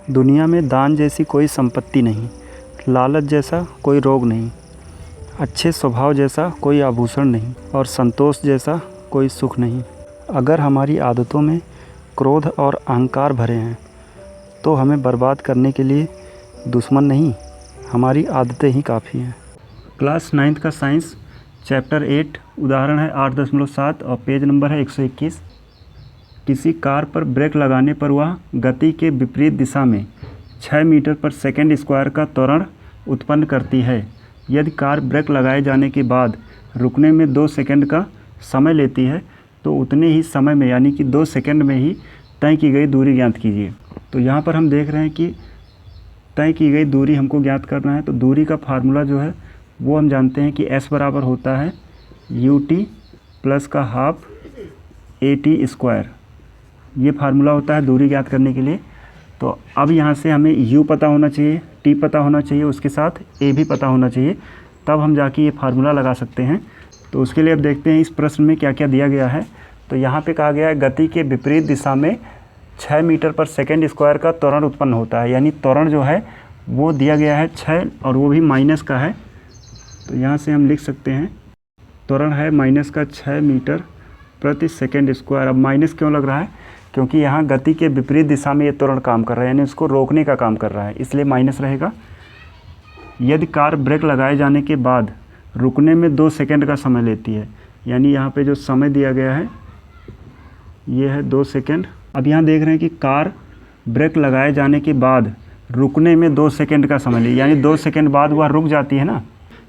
दुनिया में दान जैसी कोई संपत्ति नहीं, लालच जैसा कोई रोग नहीं, अच्छे स्वभाव जैसा कोई आभूषण नहीं और संतोष जैसा कोई सुख नहीं। अगर हमारी आदतों में क्रोध और अहंकार भरे हैं तो हमें बर्बाद करने के लिए दुश्मन नहीं, हमारी आदतें ही काफ़ी हैं। क्लास 9th का साइंस चैप्टर 8 उदाहरण है 8.7 और पेज नंबर है 121। किसी कार पर ब्रेक लगाने पर वह गति के विपरीत दिशा में 6 मीटर पर सेकंड स्क्वायर का त्वरण उत्पन्न करती है। यदि कार ब्रेक लगाए जाने के बाद रुकने में 2 सेकंड का समय लेती है तो उतने ही समय में यानी कि 2 सेकंड में ही तय की गई दूरी ज्ञात कीजिए। तो यहाँ पर हम देख रहे हैं कि तय की गई दूरी हमको ज्ञात करना है। तो दूरी का फार्मूला जो है वो हम जानते हैं कि s बराबर होता है ut प्लस का हाफ at स्क्वायर। ये फार्मूला होता है दूरी ज्ञात करने के लिए। तो अब यहाँ से हमें u पता होना चाहिए, t पता होना चाहिए, उसके साथ a भी पता होना चाहिए, तब हम जाके ये फार्मूला लगा सकते हैं। तो उसके लिए अब देखते हैं इस प्रश्न में क्या क्या दिया गया है। तो यहाँ पे कहा गया है गति के विपरीत दिशा में 6 मीटर पर सेकंड स्क्वायर का त्वरण उत्पन्न होता है, यानी त्वरण जो है वो दिया गया है 6 और वो भी माइनस का है। तो यहाँ से हम लिख सकते हैं त्वरण है माइनस का 6 मीटर प्रति सेकंड स्क्वायर। अब माइनस क्यों लग रहा है? क्योंकि यहाँ गति के विपरीत दिशा में ये त्वरण काम कर रहा है, यानी उसको रोकने का काम कर रहा है, इसलिए माइनस रहेगा। यदि कार ब्रेक लगाए जाने के बाद रुकने में 2 सेकंड का समय लेती है, यानी यहाँ पे जो समय दिया गया है ये है 2 सेकंड। अब यहाँ देख रहे हैं कि कार ब्रेक लगाए जाने के बाद रुकने में 2 सेकंड का समय ले, यानी 2 सेकंड बाद वह रुक जाती है ना,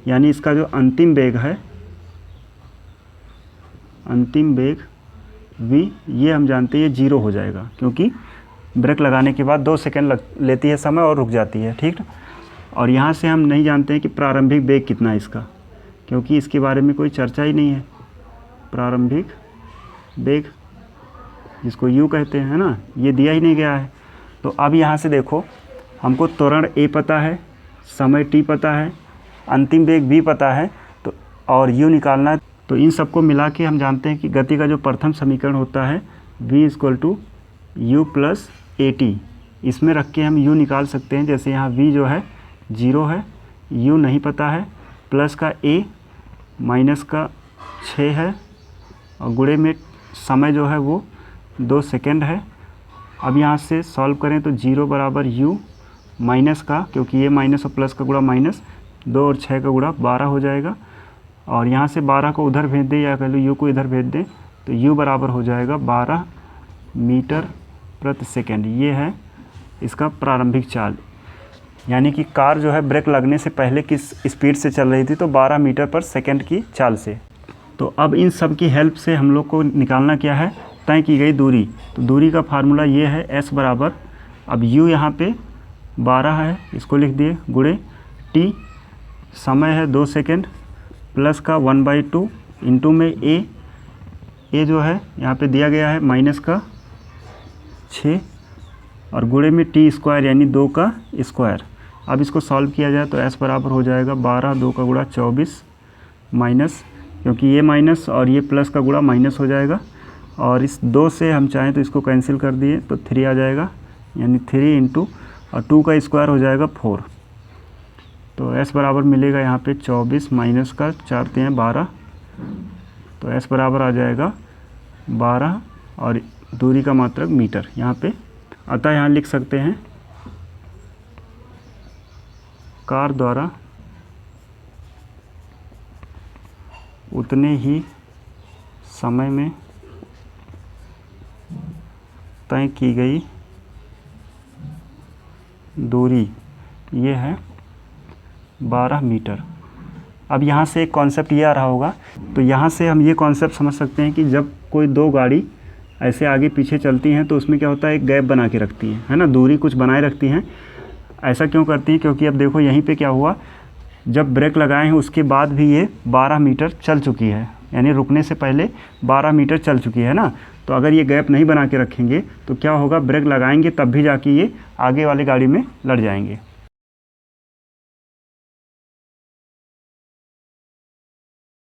यानी इसका जो अंतिम वेग है, अंतिम वेग v, ये हम जानते हैं 0 हो जाएगा, क्योंकि ब्रेक लगाने के बाद 2 सेकंड लेती है समय और रुक जाती है, ठीक। और यहाँ से हम नहीं जानते हैं कि प्रारंभिक वेग कितना है इसका, क्योंकि इसके बारे में कोई चर्चा ही नहीं है। प्रारंभिक वेग जिसको u कहते हैं ना, ये दिया ही नहीं गया है। तो अब यहाँ से देखो हमको त्वरण a पता है, समय t पता है, अंतिम वेग v पता है, तो और u निकालना है। तो इन सबको मिला के हम जानते हैं कि गति का जो प्रथम समीकरण होता है v = u + at। इसमें रख के हम u निकाल सकते हैं। जैसे यहाँ v जो है 0 है, u नहीं पता है, प्लस का a माइनस का 6 है और गुणे में समय जो है वो 2 सेकंड है। अब यहाँ से सॉल्व करें तो 0 बराबर u माइनस का, क्योंकि ये माइनस और प्लस का गुणा माइनस, 2 और 6 का गुणा 12 हो जाएगा। और यहाँ से 12 को उधर भेज दें या कह लो u को इधर भेज दें तो u बराबर हो जाएगा 12 मीटर प्रति सेकंड। ये है इसका प्रारंभिक चाल, यानी कि कार जो है ब्रेक लगने से पहले किस स्पीड से चल रही थी, तो 12 मीटर पर सेकंड की चाल से। तो अब इन सब की हेल्प से हम लोग को निकालना क्या है, तय की गई दूरी। तो दूरी का फार्मूला ये है s बराबर, अब u यहाँ पे 12 है, इसको लिख दिए, गुणे t, समय है 2 सेकंड, प्लस का 1/2 इंटू में a जो है यहाँ पे दिया गया है माइनस का 6 और गुणे में t स्क्वायर यानी 2 का स्क्वायर। अब इसको सॉल्व किया जाए तो s बराबर हो जाएगा 12, 2 का गुणा 24 माइनस, क्योंकि ये माइनस और ये प्लस का गुणा माइनस हो जाएगा। और इस 2 से हम चाहें तो इसको कैंसिल कर दिए तो 3 आ जाएगा, यानी 3 इंटू और 2 का स्क्वायर हो जाएगा 4। तो s बराबर मिलेगा यहाँ पे 24 माइनस का 4 × 12, तो s बराबर आ जाएगा 12 और दूरी का मात्रक मीटर यहाँ पे। अतः यहाँ लिख सकते हैं कार द्वारा उतने ही समय में तय की गई दूरी ये है 12 मीटर। अब यहाँ से एक कॉन्सेप्ट ये आ रहा होगा, तो यहाँ से हम ये कॉन्सेप्ट समझ सकते हैं कि जब कोई 2 गाड़ी ऐसे आगे पीछे चलती हैं तो उसमें क्या होता है, एक गैप बना के रखती है ना, दूरी कुछ बनाए रखती हैं। ऐसा क्यों करती हैं? क्योंकि अब देखो यहीं पे क्या हुआ, जब ब्रेक लगाए हैं उसके बाद भी ये 12 मीटर चल चुकी है, यानी रुकने से पहले 12 मीटर चल चुकी है ना। तो अगर ये गैप नहीं बना के रखेंगे तो क्या होगा, ब्रेक लगाएंगे तब भी जाके ये आगे वाली गाड़ी में लड़ जाएंगे।